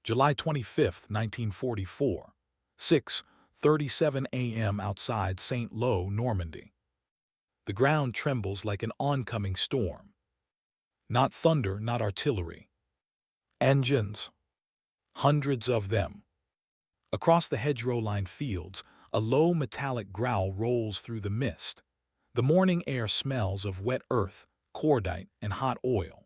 July 25, 1944, 6:37 a.m. outside St. Lo, Normandy. The ground trembles like an oncoming storm. Not thunder, not artillery. Engines. Hundreds of them. Across the hedgerow-lined fields, a low metallic growl rolls through the mist. The morning air smells of wet earth, cordite, and hot oil.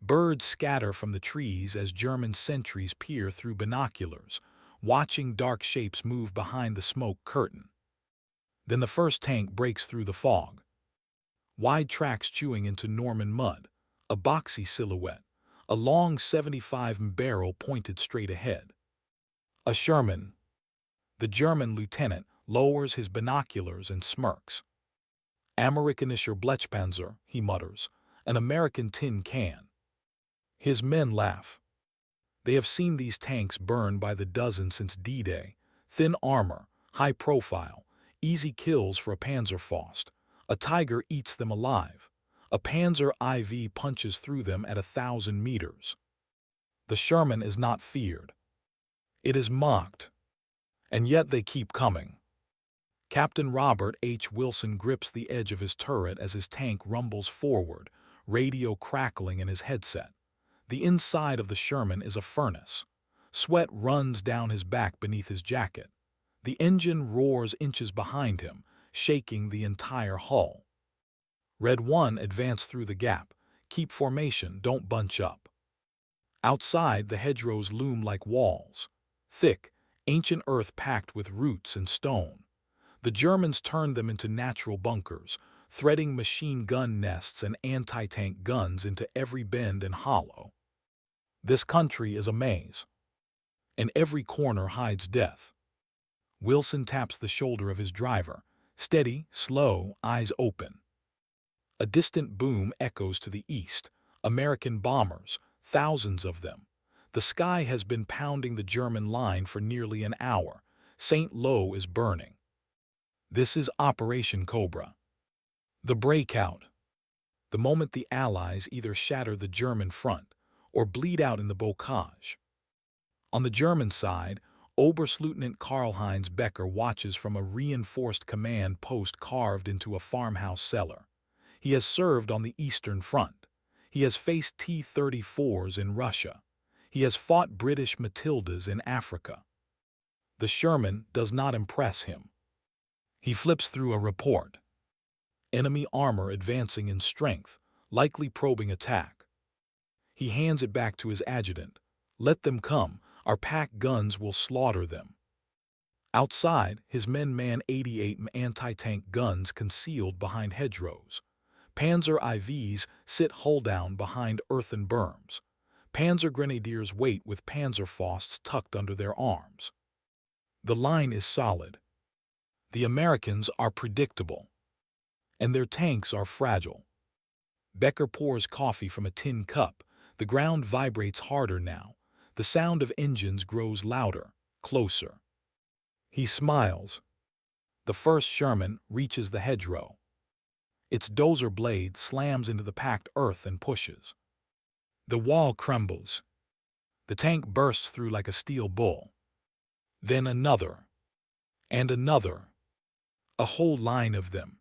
Birds scatter from the trees as German sentries peer through binoculars, watching dark shapes move behind the smoke curtain. Then the first tank breaks through the fog. Wide tracks chewing into Norman mud, a boxy silhouette, a long 75 barrel pointed straight ahead. A Sherman. The German lieutenant lowers his binoculars and smirks. Amerikanischer Blechpanzer, he mutters, an American tin can. His men laugh. They have seen these tanks burn by the dozen since D-Day. Thin armor, high profile, easy kills for a Panzerfaust. A Tiger eats them alive. A Panzer IV punches through them at 1,000 meters. The Sherman is not feared. It is mocked. And yet they keep coming. Captain Robert H. Wilson grips the edge of his turret as his tank rumbles forward, radio crackling in his headset. The inside of the Sherman is a furnace. Sweat runs down his back beneath his jacket. The engine roars inches behind him, shaking the entire hull. Red 1, advance through the gap. Keep formation, don't bunch up. Outside, the hedgerows loom like walls. Thick, ancient earth packed with roots and stone. The Germans turned them into natural bunkers, threading machine gun nests and anti-tank guns into every bend and hollow. This country is a maze, and every corner hides death. Wilson taps the shoulder of his driver, steady, slow, eyes open. A distant boom echoes to the east. American bombers, thousands of them. The sky has been pounding the German line for nearly an hour. St. Lo is burning. This is Operation Cobra. The breakout. The moment the Allies either shatter the German front or bleed out in the bocage. On the German side, Oberstleutnant Karl-Heinz Becker watches from a reinforced command post carved into a farmhouse cellar. He has served on the Eastern Front. He has faced T-34s in Russia. He has fought British Matildas in Africa. The Sherman does not impress him. He flips through a report. Enemy armor advancing in strength, likely probing attack. He hands it back to his adjutant. Let them come, our pack guns will slaughter them. Outside, his men man 88 anti-tank guns concealed behind hedgerows. Panzer IVs sit hull down behind earthen berms. Panzer grenadiers wait with Panzerfausts tucked under their arms. The line is solid. The Americans are predictable. And their tanks are fragile. Becker pours coffee from a tin cup. The ground vibrates harder now. The sound of engines grows louder, closer. He smiles. The first Sherman reaches the hedgerow. Its dozer blade slams into the packed earth and pushes. The wall crumbles. The tank bursts through like a steel bull. Then another. And another. A whole line of them.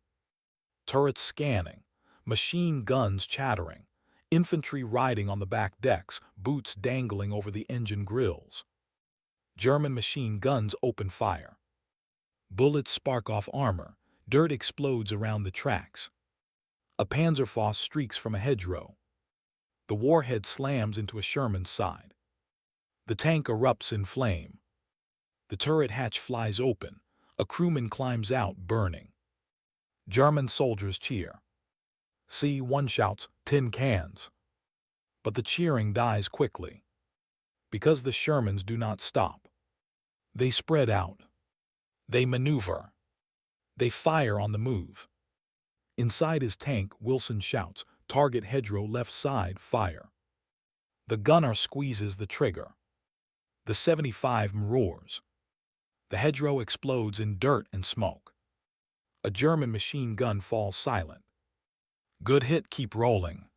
Turrets scanning, machine guns chattering, infantry riding on the back decks, boots dangling over the engine grills. German machine guns open fire. Bullets spark off armor, dirt explodes around the tracks. A Panzerfaust streaks from a hedgerow. The warhead slams into a Sherman's side. The tank erupts in flame. The turret hatch flies open. A crewman climbs out, burning. German soldiers cheer. C1 shouts, "Tin cans." But the cheering dies quickly. Because the Shermans do not stop. They spread out. They maneuver. They fire on the move. Inside his tank, Wilson shouts, "Target hedgerow left side, fire." The gunner squeezes the trigger. The 75 roars. The hedgerow explodes in dirt and smoke. A German machine gun falls silent. Good hit, keep rolling.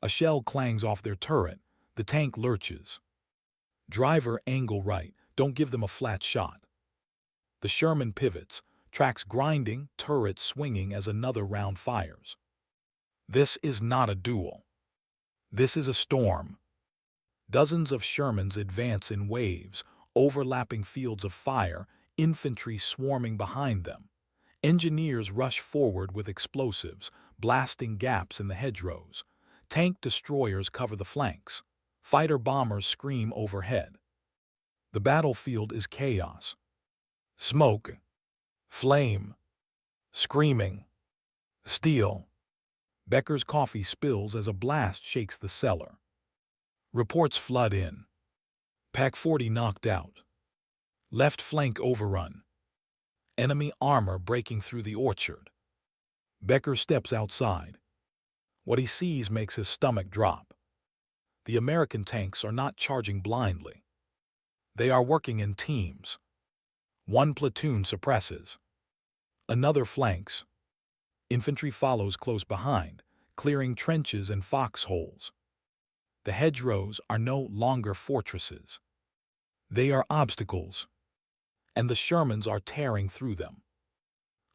A shell clangs off their turret. The tank lurches. Driver angle right, don't give them a flat shot. The Sherman pivots, tracks grinding, turret swinging as another round fires. This is not a duel. This is a storm. Dozens of Shermans advance in waves, overlapping fields of fire, infantry swarming behind them. Engineers rush forward with explosives, blasting gaps in the hedgerows. Tank destroyers cover the flanks. Fighter-bombers scream overhead. The battlefield is chaos. Smoke, flame, screaming, steel. Becker's coffee spills as a blast shakes the cellar. Reports flood in. Pack 40 knocked out. Left flank overrun. Enemy armor breaking through the orchard. Becker steps outside. What he sees makes his stomach drop. The American tanks are not charging blindly. They are working in teams. One platoon suppresses. Another flanks. Infantry follows close behind, clearing trenches and foxholes. The hedgerows are no longer fortresses. They are obstacles, and the Shermans are tearing through them.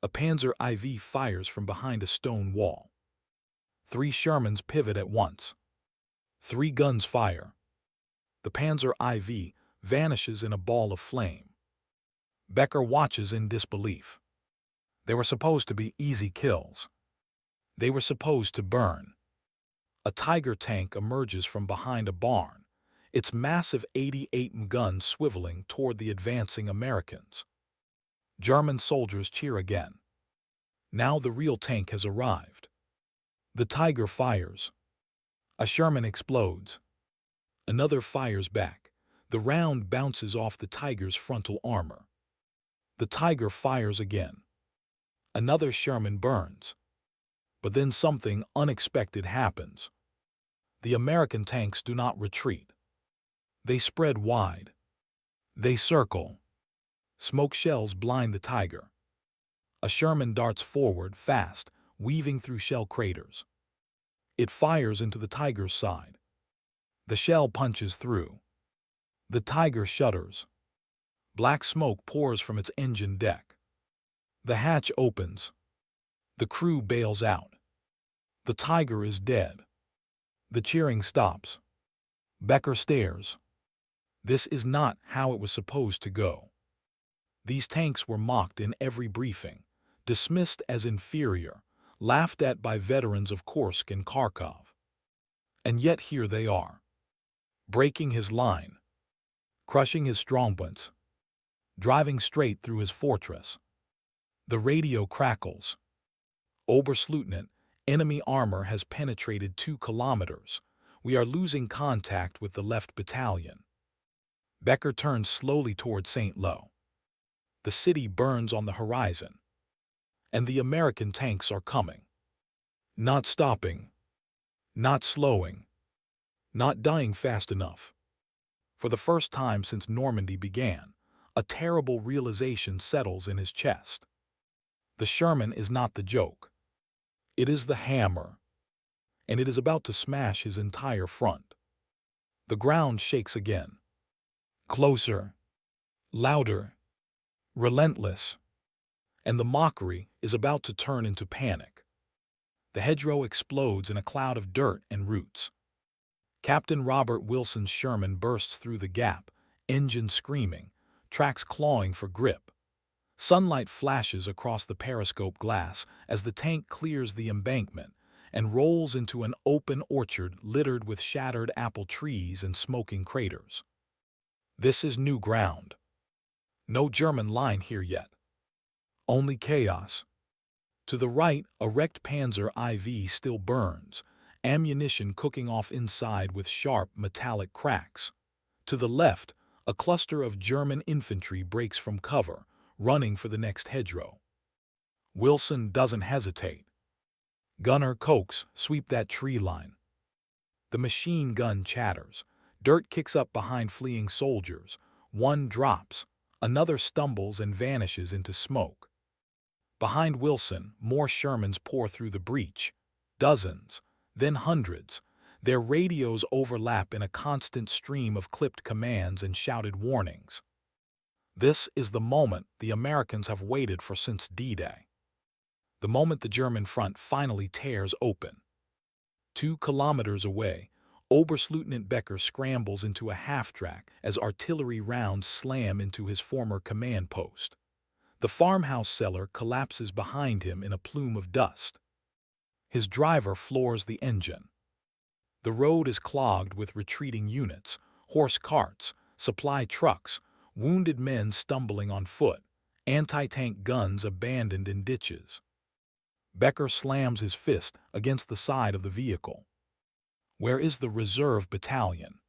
A Panzer IV fires from behind a stone wall. 3 Shermans pivot at once. 3 guns fire. The Panzer IV vanishes in a ball of flame. Becker watches in disbelief. They were supposed to be easy kills. They were supposed to burn. A Tiger tank emerges from behind a barn, its massive 88mm gun swiveling toward the advancing Americans. German soldiers cheer again. Now the real tank has arrived. The Tiger fires. A Sherman explodes. Another fires back. The round bounces off the Tiger's frontal armor. The Tiger fires again. Another Sherman burns. But then something unexpected happens. The American tanks do not retreat. They spread wide. They circle. Smoke shells blind the Tiger. A Sherman darts forward fast, weaving through shell craters. It fires into the Tiger's side. The shell punches through. The Tiger shudders. Black smoke pours from its engine deck. The hatch opens. The crew bails out. The Tiger is dead. The cheering stops. Becker stares. This is not how it was supposed to go. These tanks were mocked in every briefing, dismissed as inferior, laughed at by veterans of Kursk and Kharkov. And yet here they are, breaking his line, crushing his strongpoints, driving straight through his fortress. The radio crackles. Oberstleutnant, enemy armor has penetrated 2 kilometers. We are losing contact with the left battalion. Becker turns slowly toward St. Lo. The city burns on the horizon. And the American tanks are coming. Not stopping. Not slowing. Not dying fast enough. For the first time since Normandy began, a terrible realization settles in his chest. The Sherman is not the joke. It is the hammer. And it is about to smash his entire front. The ground shakes again. Closer. Louder. Relentless. And the mockery is about to turn into panic. The hedgerow explodes in a cloud of dirt and roots. Captain Robert Wilson's Sherman bursts through the gap, engine screaming, tracks clawing for grip. Sunlight flashes across the periscope glass as the tank clears the embankment and rolls into an open orchard littered with shattered apple trees and smoking craters. This is new ground. No German line here yet. Only chaos. To the right, a wrecked Panzer IV still burns, ammunition cooking off inside with sharp metallic cracks. To the left, a cluster of German infantry breaks from cover, running for the next hedgerow. Wilson doesn't hesitate. Gunner Cokes, sweep that tree line. The machine gun chatters. Dirt kicks up behind fleeing soldiers. One drops. Another stumbles and vanishes into smoke. Behind Wilson, more Shermans pour through the breach. Dozens, then hundreds. Their radios overlap in a constant stream of clipped commands and shouted warnings. This is the moment the Americans have waited for since D-Day. The moment the German front finally tears open. 2 kilometers away, Oberstleutnant Becker scrambles into a half-track as artillery rounds slam into his former command post. The farmhouse cellar collapses behind him in a plume of dust. His driver floors the engine. The road is clogged with retreating units, horse carts, supply trucks, wounded men stumbling on foot, anti-tank guns abandoned in ditches. Becker slams his fist against the side of the vehicle. Where is the reserve battalion?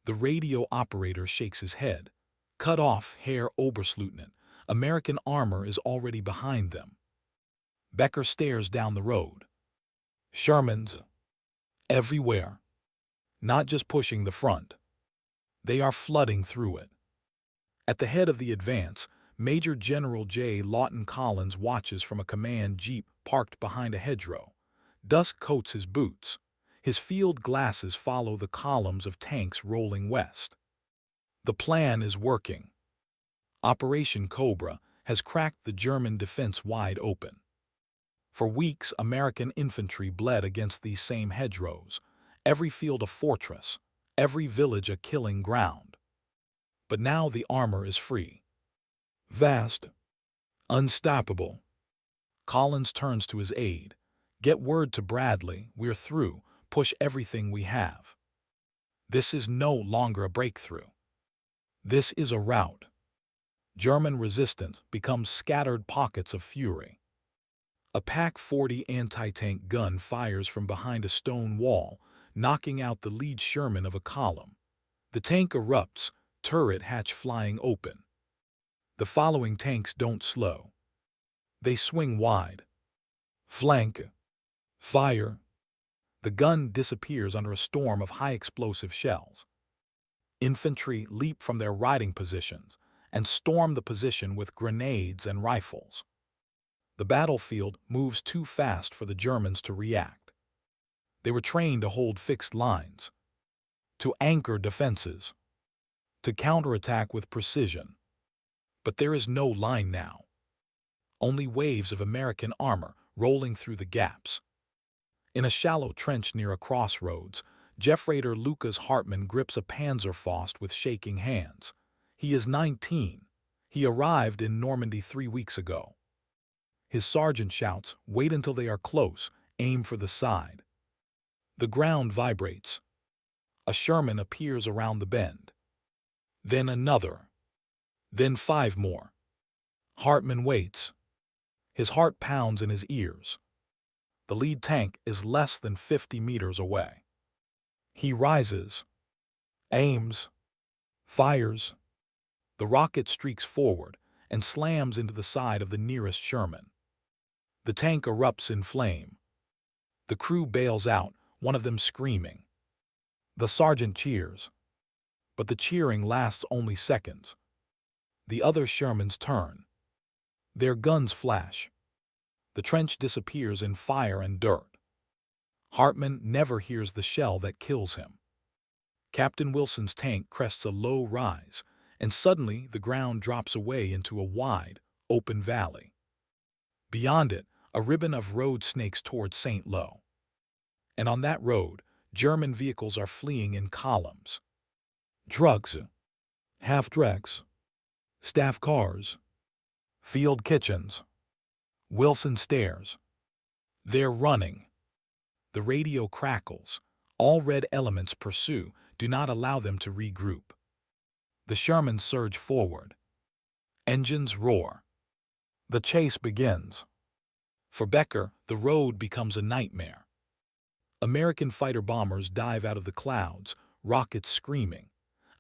The radio operator shakes his head. Cut off, Herr Oberstleutnant. American armor is already behind them. Becker stares down the road. Shermans everywhere. Not just pushing the front. They are flooding through it. At the head of the advance, Major General J. Lawton Collins watches from a command jeep parked behind a hedgerow. Dust coats his boots. His field glasses follow the columns of tanks rolling west. The plan is working. Operation Cobra has cracked the German defense wide open. For weeks, American infantry bled against these same hedgerows, every field a fortress, every village a killing ground. But now the armor is free. Vast. Unstoppable. Collins turns to his aide. Get word to Bradley, we're through, push everything we have. This is no longer a breakthrough. This is a rout. German resistance becomes scattered pockets of fury. A PaK-40 anti-tank gun fires from behind a stone wall, knocking out the lead Sherman of a column. The tank erupts, turret hatch flying open. The following tanks don't slow. They swing wide. Flank. Fire. The gun disappears under a storm of high-explosive shells. Infantry leap from their riding positions and storm the position with grenades and rifles. The battlefield moves too fast for the Germans to react. They were trained to hold fixed lines, to anchor defenses, to counterattack with precision. But there is no line now. Only waves of American armor rolling through the gaps. In a shallow trench near a crossroads, Jeffrader Lucas Hartmann grips a Panzer with shaking hands. He is 19. He arrived in Normandy 3 weeks ago. His sergeant shouts, "Wait until they are close, aim for the side." The ground vibrates. A Sherman appears around the bend. Then another. Then 5 more. Hartmann waits. His heart pounds in his ears. The lead tank is less than 50 meters away. He rises, aims, fires. The rocket streaks forward and slams into the side of the nearest Sherman. The tank erupts in flame. The crew bails out, one of them screaming. The sergeant cheers. But the cheering lasts only seconds. The other Shermans turn. Their guns flash. The trench disappears in fire and dirt. Hartmann never hears the shell that kills him. Captain Wilson's tank crests a low rise, and suddenly the ground drops away into a wide, open valley. Beyond it, a ribbon of road snakes towards St. Lo. And on that road, German vehicles are fleeing in columns. Trucks, half-tracks, staff cars, field kitchens. Wilson stares. They're running. The radio crackles. All red elements pursue, do not allow them to regroup. The Shermans surge forward. Engines roar. The chase begins. For Becker, the road becomes a nightmare. American fighter-bombers dive out of the clouds, rockets screaming.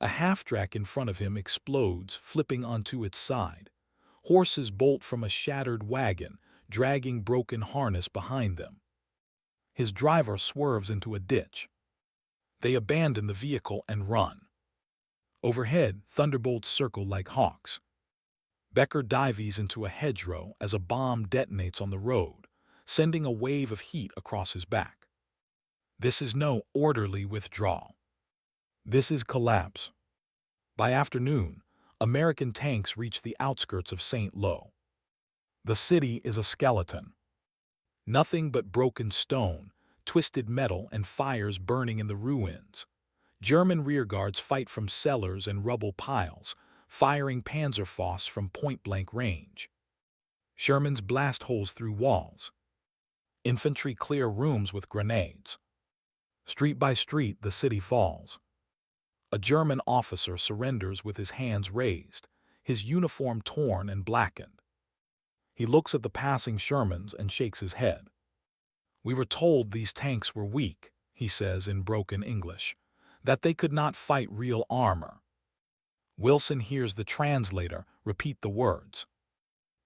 A half-track in front of him explodes, flipping onto its side. Horses bolt from a shattered wagon, dragging broken harness behind them. His driver swerves into a ditch. They abandon the vehicle and run. Overhead, thunderbolts circle like hawks. Becker dives into a hedgerow as a bomb detonates on the road, sending a wave of heat across his back. This is no orderly withdrawal. This is collapse. By afternoon, American tanks reach the outskirts of St. Lo. The city is a skeleton. Nothing but broken stone, twisted metal, and fires burning in the ruins. German rearguards fight from cellars and rubble piles, firing Panzer from point-blank range. Shermans blast holes through walls. Infantry clear rooms with grenades. Street by street, the city falls. A German officer surrenders with his hands raised, his uniform torn and blackened. He looks at the passing Shermans and shakes his head. "We were told these tanks were weak," he says in broken English, "that they could not fight real armor." Wilson hears the translator repeat the words.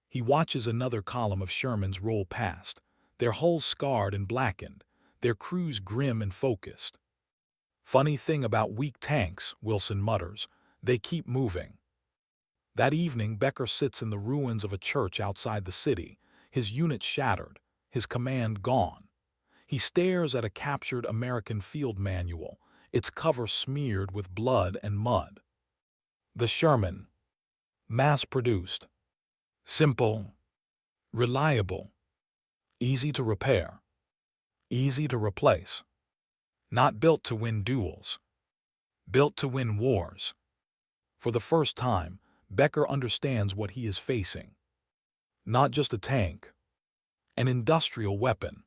He watches another column of Shermans roll past, their hulls scarred and blackened, their crews grim and focused. "Funny thing about weak tanks," Wilson mutters, "they keep moving." That evening, Becker sits in the ruins of a church outside the city, his unit shattered, his command gone. He stares at a captured American field manual, its cover smeared with blood and mud. The Sherman. Mass-produced. Simple. Reliable. Easy to repair. Easy to replace. Not built to win duels. Built to win wars. For the first time, Becker understands what he is facing. Not just a tank. An industrial weapon.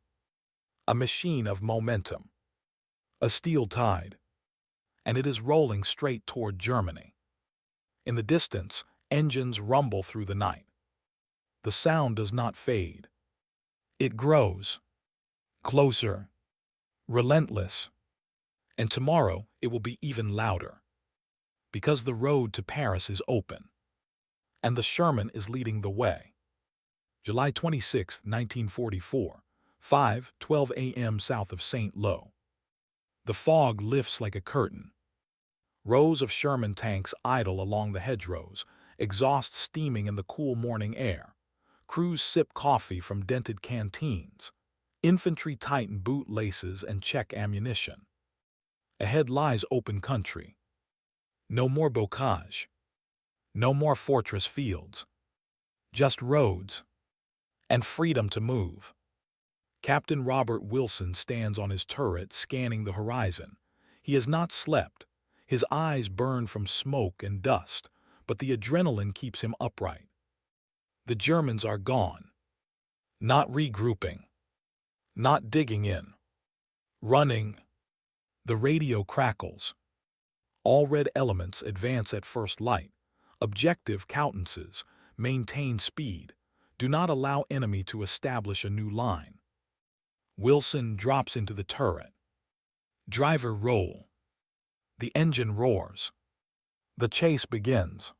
A machine of momentum. A steel tide. And it is rolling straight toward Germany. In the distance, engines rumble through the night. The sound does not fade. It grows. Closer. Relentless. And tomorrow it will be even louder. Because the road to Paris is open. And the Sherman is leading the way. July 26, 1944, 5:12 a.m. south of St. Lo. The fog lifts like a curtain. Rows of Sherman tanks idle along the hedgerows, exhaust steaming in the cool morning air. Crews sip coffee from dented canteens. Infantry tighten boot laces and check ammunition. Ahead lies open country. No more bocage. No more fortress fields. Just roads. And freedom to move. Captain Robert Wilson stands on his turret scanning the horizon. He has not slept. His eyes burn from smoke and dust, but the adrenaline keeps him upright. The Germans are gone. Not regrouping. Not digging in. Running. The radio crackles. All red elements advance at first light. Objective countenances. Maintain speed. Do not allow enemy to establish a new line. Wilson drops into the turret. Driver roll. The engine roars. The chase begins.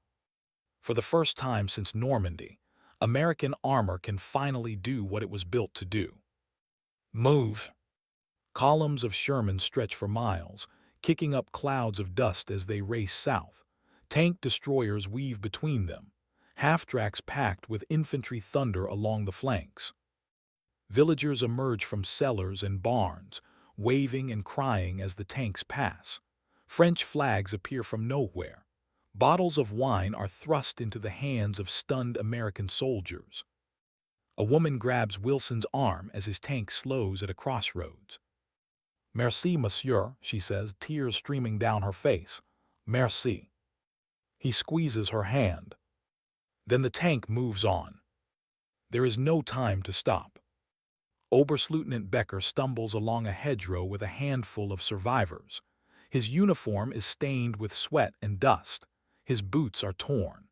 For the first time since Normandy, American armor can finally do what it was built to do. Move. Columns of Sherman stretch for miles, kicking up clouds of dust as they race south. Tank destroyers weave between them, half-tracks packed with infantry thunder along the flanks. Villagers emerge from cellars and barns, waving and crying as the tanks pass. French flags appear from nowhere. Bottles of wine are thrust into the hands of stunned American soldiers. A woman grabs Wilson's arm as his tank slows at a crossroads. "Merci, monsieur," she says, tears streaming down her face. "Merci." He squeezes her hand. Then the tank moves on. There is no time to stop. Oberstleutnant Becker stumbles along a hedgerow with a handful of survivors. His uniform is stained with sweat and dust. His boots are torn.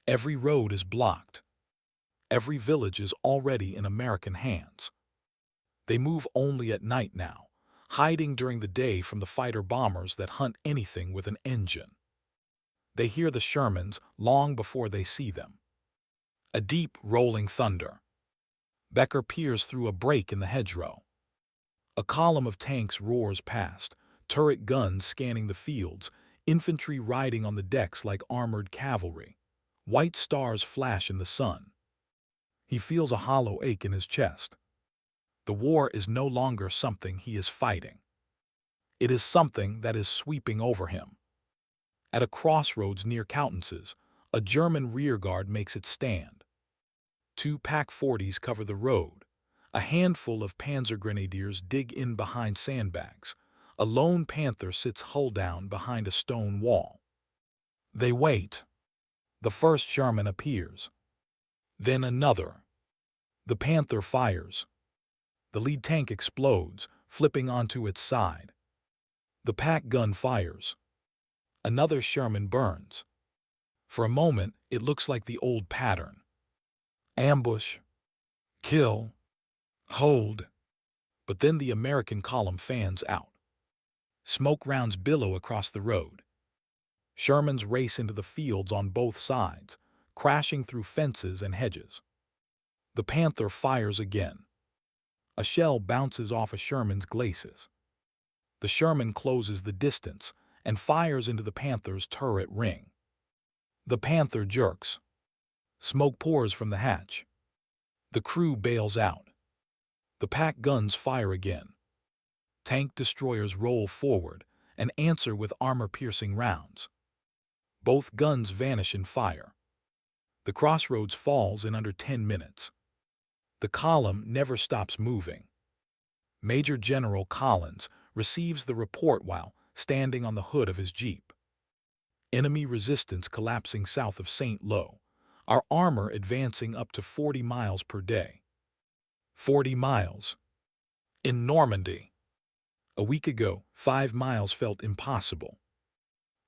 Every road is blocked. Every village is already in American hands. They move only at night now, hiding during the day from the fighter-bombers that hunt anything with an engine. They hear the Shermans long before they see them. A deep, rolling thunder. Becker peers through a break in the hedgerow. A column of tanks roars past, turret guns scanning the fields, infantry riding on the decks like armored cavalry. White stars flash in the sun. He feels a hollow ache in his chest. The war is no longer something he is fighting. It is something that is sweeping over him. At a crossroads near Coutances, a German rearguard makes its stand. 2 Pak-40s cover the road. A handful of Panzer grenadiers dig in behind sandbags. A lone Panther sits hull down behind a stone wall. They wait. The first Sherman appears. Then another. The Panther fires. The lead tank explodes, flipping onto its side. The pack gun fires. Another Sherman burns. For a moment, it looks like the old pattern. Ambush. Kill. Hold. But then the American column fans out. Smoke rounds billow across the road. Shermans race into the fields on both sides, crashing through fences and hedges. The Panther fires again. A shell bounces off a Sherman's glacis. The Sherman closes the distance and fires into the Panther's turret ring. The Panther jerks. Smoke pours from the hatch. The crew bails out. The pack guns fire again. Tank destroyers roll forward and answer with armor-piercing rounds. Both guns vanish in fire. The crossroads falls in under 10 minutes. The column never stops moving. Major General Collins receives the report while standing on the hood of his Jeep. Enemy resistance collapsing south of St. Lo. Our armor advancing up to 40 miles per day. 40 miles. In Normandy. A week ago, 5 miles felt impossible.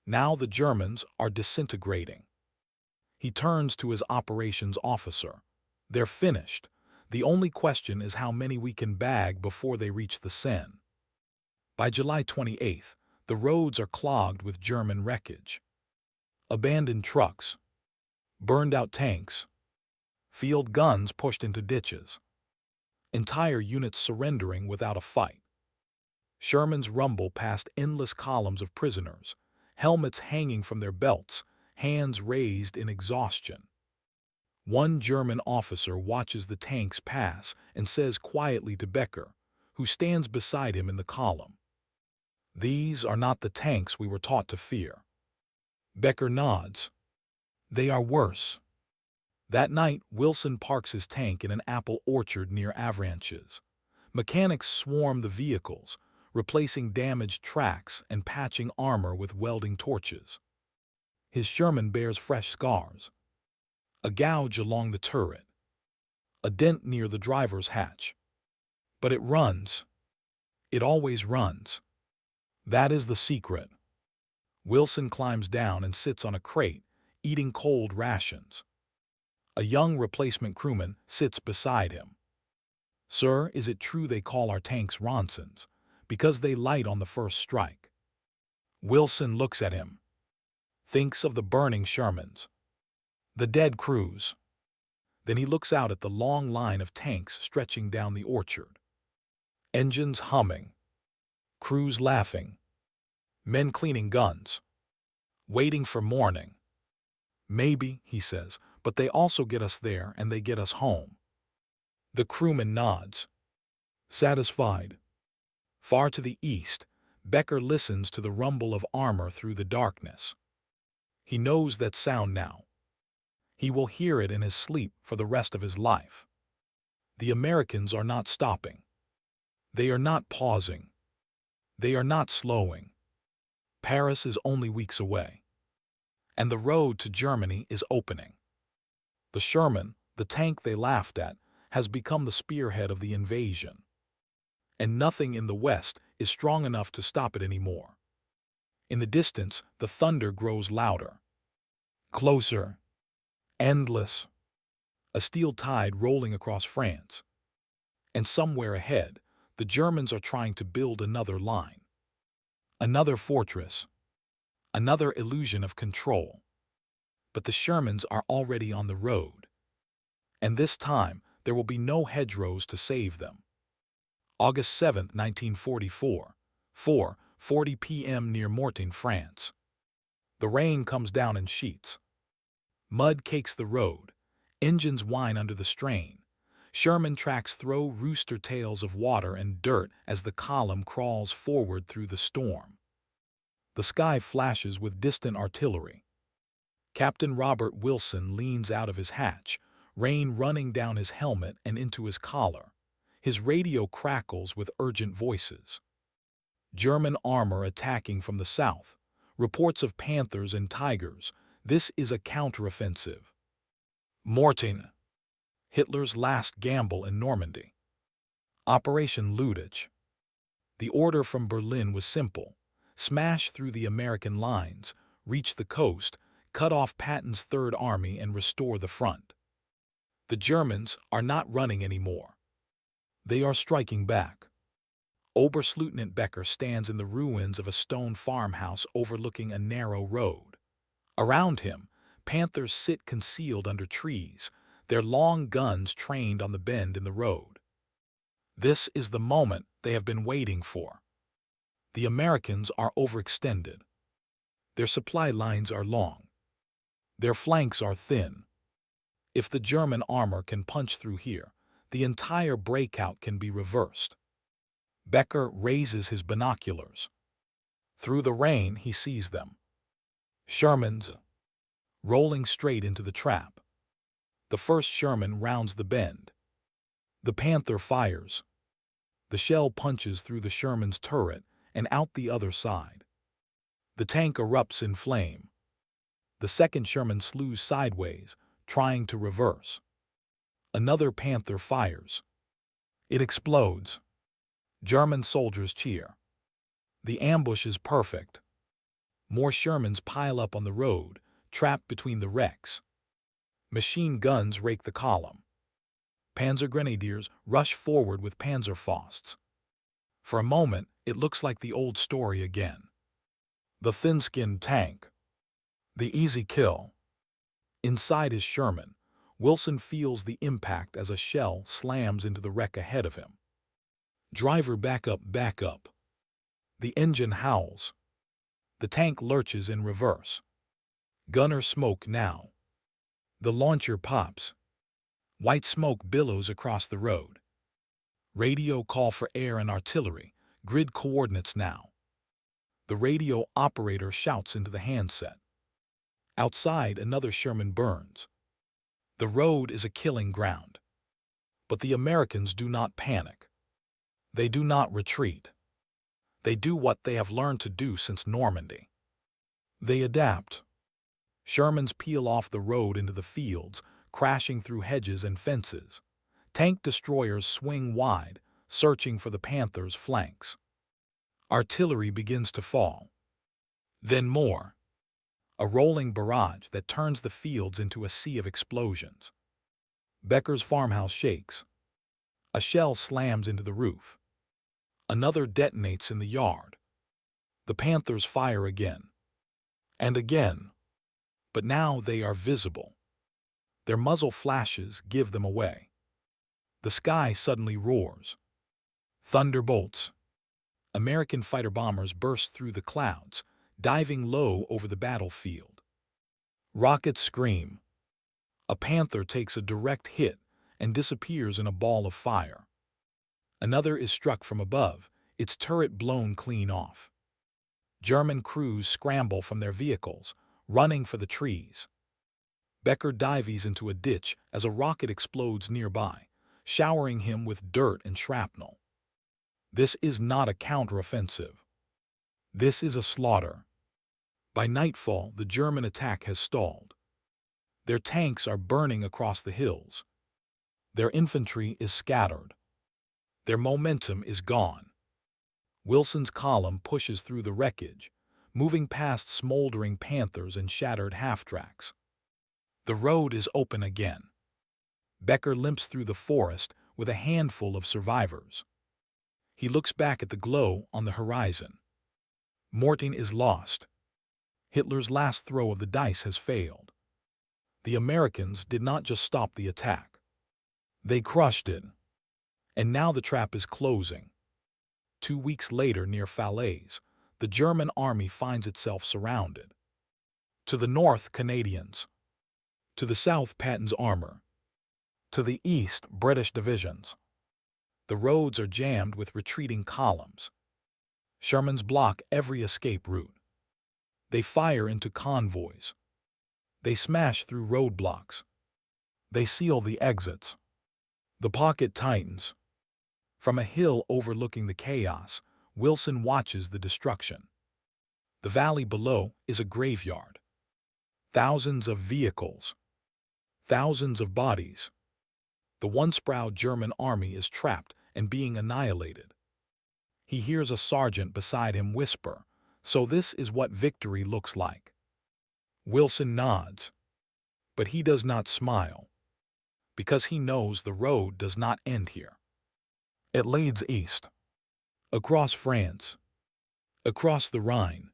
Now the Germans are disintegrating. He turns to his operations officer. They're finished. The only question is how many we can bag before they reach the Seine. By July 28th, the roads are clogged with German wreckage. Abandoned trucks. Burned-out tanks. Field guns pushed into ditches. Entire units surrendering without a fight. Shermans rumble past endless columns of prisoners, helmets hanging from their belts, hands raised in exhaustion. One German officer watches the tanks pass and says quietly to Becker, who stands beside him in the column, "These are not the tanks we were taught to fear." Becker nods. They are worse. That night, Wilson parks his tank in an apple orchard near Avranches. Mechanics swarm the vehicles, replacing damaged tracks and patching armor with welding torches. His Sherman bears fresh scars. A gouge along the turret. A dent near the driver's hatch. But it runs. It always runs. That is the secret. Wilson climbs down and sits on a crate, eating cold rations. A young replacement crewman sits beside him. "Sir, is it true they call our tanks Ronsons, because they light on the first strike?" Wilson looks at him. Thinks of the burning Shermans. The dead crews. Then he looks out at the long line of tanks stretching down the orchard. Engines humming. Crews laughing. Men cleaning guns. Waiting for morning. "Maybe," he says, "but they also get us there and they get us home." The crewman nods. Satisfied. Far to the east, Becker listens to the rumble of armor through the darkness. He knows that sound now. He will hear it in his sleep for the rest of his life. The Americans are not stopping. They are not pausing. They are not slowing. Paris is only weeks away. And the road to Germany is opening. The Sherman, the tank they laughed at, has become the spearhead of the invasion. And nothing in the West is strong enough to stop it anymore. In the distance, the thunder grows louder. Closer. Endless. A steel tide rolling across France. And somewhere ahead, the Germans are trying to build another line. Another fortress. Another illusion of control. But the Shermans are already on the road. And this time, there will be no hedgerows to save them. August 7, 1944, 4:40 p.m. near Mortain, France. The rain comes down in sheets. Mud cakes the road. Engines whine under the strain. Sherman tracks throw rooster tails of water and dirt as the column crawls forward through the storm. The sky flashes with distant artillery. Captain Robert Wilson leans out of his hatch, rain running down his helmet and into his collar. His radio crackles with urgent voices. German armor attacking from the south. Reports of panthers and tigers. This is a counteroffensive. Mortain. Hitler's last gamble in Normandy. Operation Ludwig. The order from Berlin was simple. Smash through the American lines, reach the coast, cut off Patton's Third Army and restore the front. The Germans are not running anymore. They are striking back. Oberstleutnant Becker stands in the ruins of a stone farmhouse overlooking a narrow road. Around him, panthers sit concealed under trees, their long guns trained on the bend in the road. This is the moment they have been waiting for. The Americans are overextended. Their supply lines are long. Their flanks are thin. If the German armor can punch through here, the entire breakout can be reversed. Becker raises his binoculars. Through the rain, he sees them. Shermans, rolling straight into the trap. The first Sherman rounds the bend. The Panther fires. The shell punches through the Sherman's turret and out the other side. The tank erupts in flame. The second Sherman slews sideways, trying to reverse. Another Panther fires. It explodes. German soldiers cheer. The ambush is perfect. More Shermans pile up on the road, trapped between the wrecks. Machine guns rake the column. Panzer grenadiers rush forward with Panzerfausts. For a moment, it looks like the old story again. The thin-skinned tank. The easy kill. Inside his Sherman, Wilson feels the impact as a shell slams into the wreck ahead of him. Driver, back up, back up. The engine howls. The tank lurches in reverse. Gunner smoke now. The launcher pops. White smoke billows across the road. Radio call for air and artillery. Grid coordinates now. The radio operator shouts into the handset. Outside, another Sherman burns. The road is a killing ground. But the Americans do not panic. They do not retreat. They do what they have learned to do since Normandy. They adapt. Shermans peel off the road into the fields, crashing through hedges and fences. Tank destroyers swing wide, searching for the Panthers' flanks. Artillery begins to fall. Then more. A rolling barrage that turns the fields into a sea of explosions. Becker's farmhouse shakes. A shell slams into the roof. Another detonates in the yard. The Panthers fire again. And again. But now they are visible. Their muzzle flashes give them away. The sky suddenly roars. Thunderbolts. American fighter bombers burst through the clouds, diving low over the battlefield. Rockets scream. A Panther takes a direct hit and disappears in a ball of fire. Another is struck from above, its turret blown clean off. German crews scramble from their vehicles, running for the trees. Becker dives into a ditch as a rocket explodes nearby, showering him with dirt and shrapnel. This is not a counteroffensive. This is a slaughter. By nightfall, the German attack has stalled. Their tanks are burning across the hills. Their infantry is scattered. Their momentum is gone. Wilson's column pushes through the wreckage, moving past smoldering Panthers and shattered half-tracks. The road is open again. Becker limps through the forest with a handful of survivors. He looks back at the glow on the horizon. Mortain is lost. Hitler's last throw of the dice has failed. The Americans did not just stop the attack. They crushed it. And now the trap is closing. 2 weeks later, near Falaise, the German army finds itself surrounded. To the north, Canadians. To the south, Patton's armor. To the east, British divisions. The roads are jammed with retreating columns. Shermans block every escape route. They fire into convoys. They smash through roadblocks. They seal the exits. The pocket tightens. From a hill overlooking the chaos, Wilson watches the destruction. The valley below is a graveyard. Thousands of vehicles. Thousands of bodies. The once-proud German army is trapped and being annihilated. He hears a sergeant beside him whisper, "So this is what victory looks like." Wilson nods. But he does not smile, because he knows the road does not end here. It leads east, across France, across the Rhine,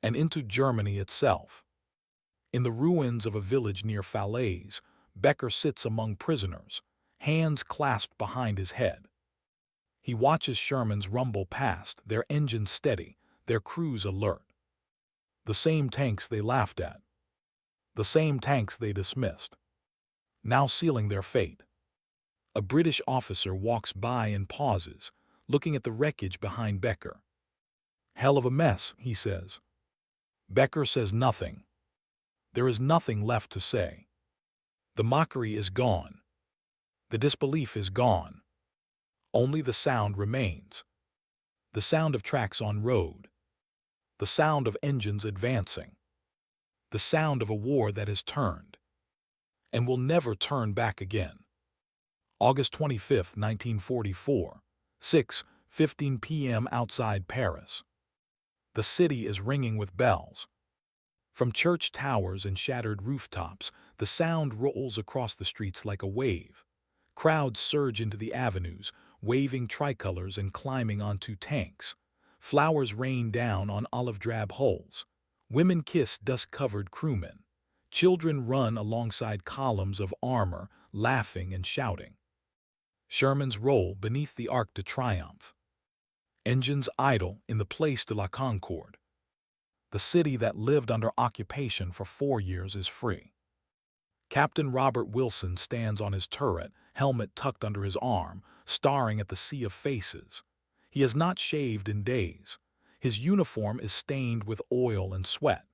and into Germany itself. In the ruins of a village near Falaise, Becker sits among prisoners, hands clasped behind his head. He watches Shermans rumble past, their engines steady, their crews alert. The same tanks they laughed at. The same tanks they dismissed. Now sealing their fate. A British officer walks by and pauses, looking at the wreckage behind Becker. "Hell of a mess," he says. Becker says nothing. There is nothing left to say. The mockery is gone. The disbelief is gone. Only the sound remains. The sound of tracks on road. The sound of engines advancing. The sound of a war that has turned and will never turn back again. August 25, 1944, 6:15 p.m. outside Paris. The city is ringing with bells. From church towers and shattered rooftops, the sound rolls across the streets like a wave. Crowds surge into the avenues, waving tricolors and climbing onto tanks. Flowers rain down on olive-drab hulls. Women kiss dust-covered crewmen. Children run alongside columns of armor, laughing and shouting. Shermans roll beneath the Arc de Triomphe. Engines idle in the Place de la Concorde. The city that lived under occupation for 4 years is free. Captain Robert Wilson stands on his turret, helmet tucked under his arm, staring at the sea of faces. He has not shaved in days. His uniform is stained with oil and sweat.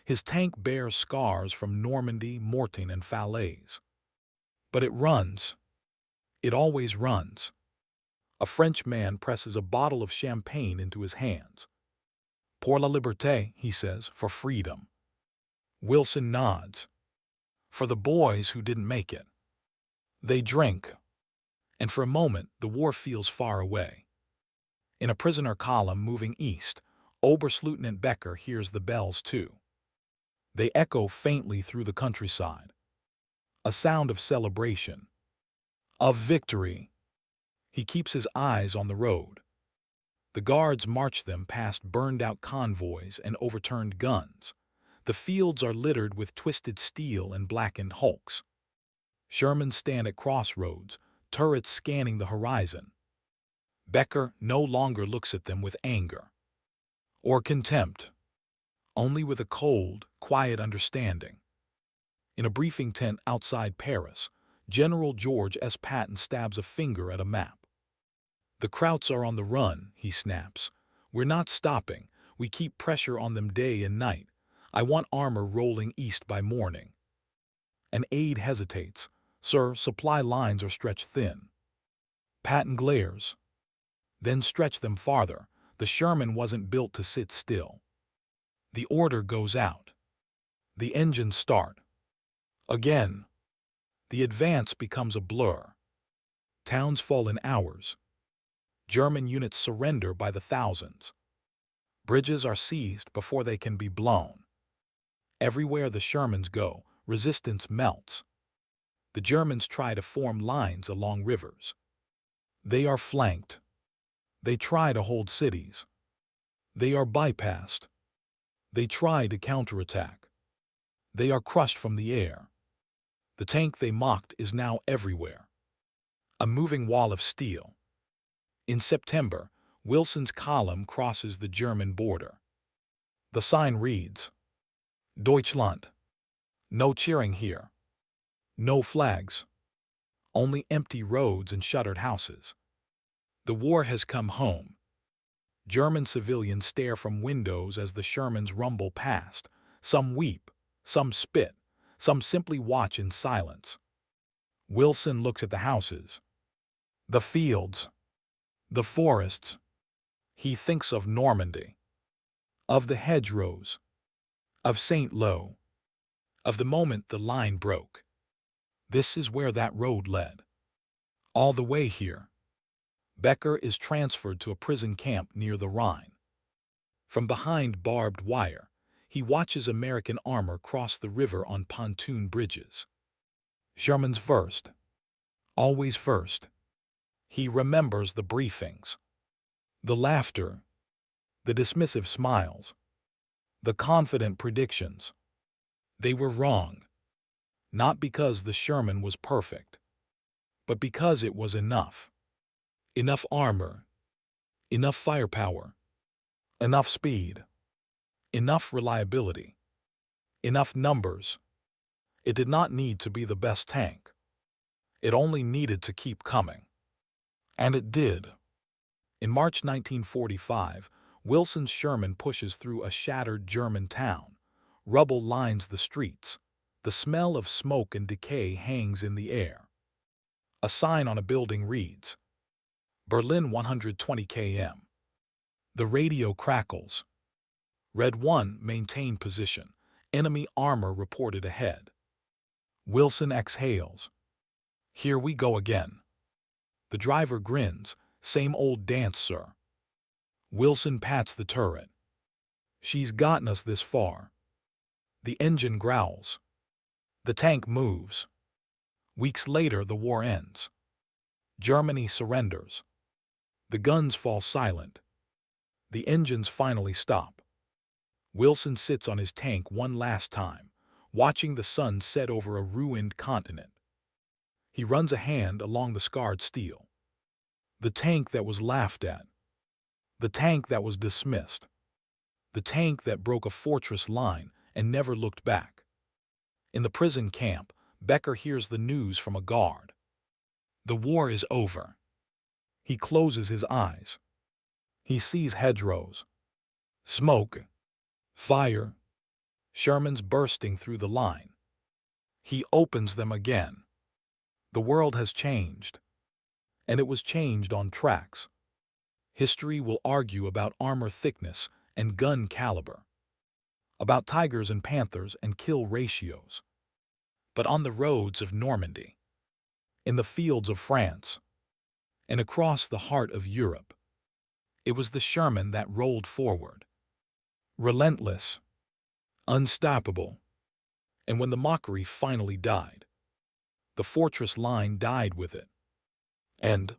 His tank bears scars from Normandy, Mortain, and Falaise. But it runs. It always runs. A French man presses a bottle of champagne into his hands. "Pour la liberté," he says, "for freedom." Wilson nods. "For the boys who didn't make it." They drink. And for a moment, the war feels far away. In a prisoner column moving east, Oberstleutnant Becker hears the bells too. They echo faintly through the countryside. A sound of celebration. Of victory. He keeps his eyes on the road. The guards march them past burned-out convoys and overturned guns. The fields are littered with twisted steel and blackened hulks. Shermans stand at crossroads, turrets scanning the horizon. Becker no longer looks at them with anger or contempt, only with a cold, quiet understanding. In a briefing tent outside Paris, General George S. Patton stabs a finger at a map. "The Krauts are on the run," he snaps. "We're not stopping. We keep pressure on them day and night. I want armor rolling east by morning." An aide hesitates. "Sir, supply lines are stretched thin." Patton glares. "Then stretch them farther. The Sherman wasn't built to sit still." The order goes out. The engines start. Again. The advance becomes a blur. Towns fall in hours. German units surrender by the thousands. Bridges are seized before they can be blown. Everywhere the Shermans go, resistance melts. The Germans try to form lines along rivers. They are flanked. They try to hold cities. They are bypassed. They try to counterattack. They are crushed from the air. The tank they mocked is now everywhere. A moving wall of steel. In September, Wilson's column crosses the German border. The sign reads, "Deutschland." No cheering here. No flags. Only empty roads and shuttered houses. The war has come home. German civilians stare from windows as the Shermans rumble past. Some weep, some spit, some simply watch in silence. Wilson looks at the houses, the fields, the forests. He thinks of Normandy, of the hedgerows, of St. Lo, of the moment the line broke. This is where that road led. All the way here. Becker is transferred to a prison camp near the Rhine. From behind barbed wire, he watches American armor cross the river on pontoon bridges. Sherman's first. Always first. He remembers the briefings. The laughter. The dismissive smiles. The confident predictions. They were wrong. Not because the Sherman was perfect, but because it was enough. Enough armor. Enough firepower. Enough speed. Enough reliability. Enough numbers. It did not need to be the best tank. It only needed to keep coming. And it did. In March 1945, Wilson's Sherman pushes through a shattered German town. Rubble lines the streets. The smell of smoke and decay hangs in the air. A sign on a building reads, Berlin 120 km. The radio crackles. Red 1, maintain position. Enemy armor reported ahead. Wilson exhales. Here we go again. The driver grins. Same old dance, sir. Wilson pats the turret. She's gotten us this far. The engine growls. The tank moves. Weeks later, the war ends. Germany surrenders. The guns fall silent. The engines finally stop. Wilson sits on his tank one last time, watching the sun set over a ruined continent. He runs a hand along the scarred steel. The tank that was laughed at. The tank that was dismissed. The tank that broke a fortress line and never looked back. In the prison camp, Becker hears the news from a guard. The war is over. He closes his eyes. He sees hedgerows. Smoke. Fire. Shermans bursting through the line. He opens them again. The world has changed. And it was changed on tracks. History will argue about armor thickness and gun caliber. About tigers and panthers and kill ratios. But on the roads of Normandy, in the fields of France, and across the heart of Europe, it was the Sherman that rolled forward. Relentless. Unstoppable. And when the mockery finally died, the fortress line died with it. And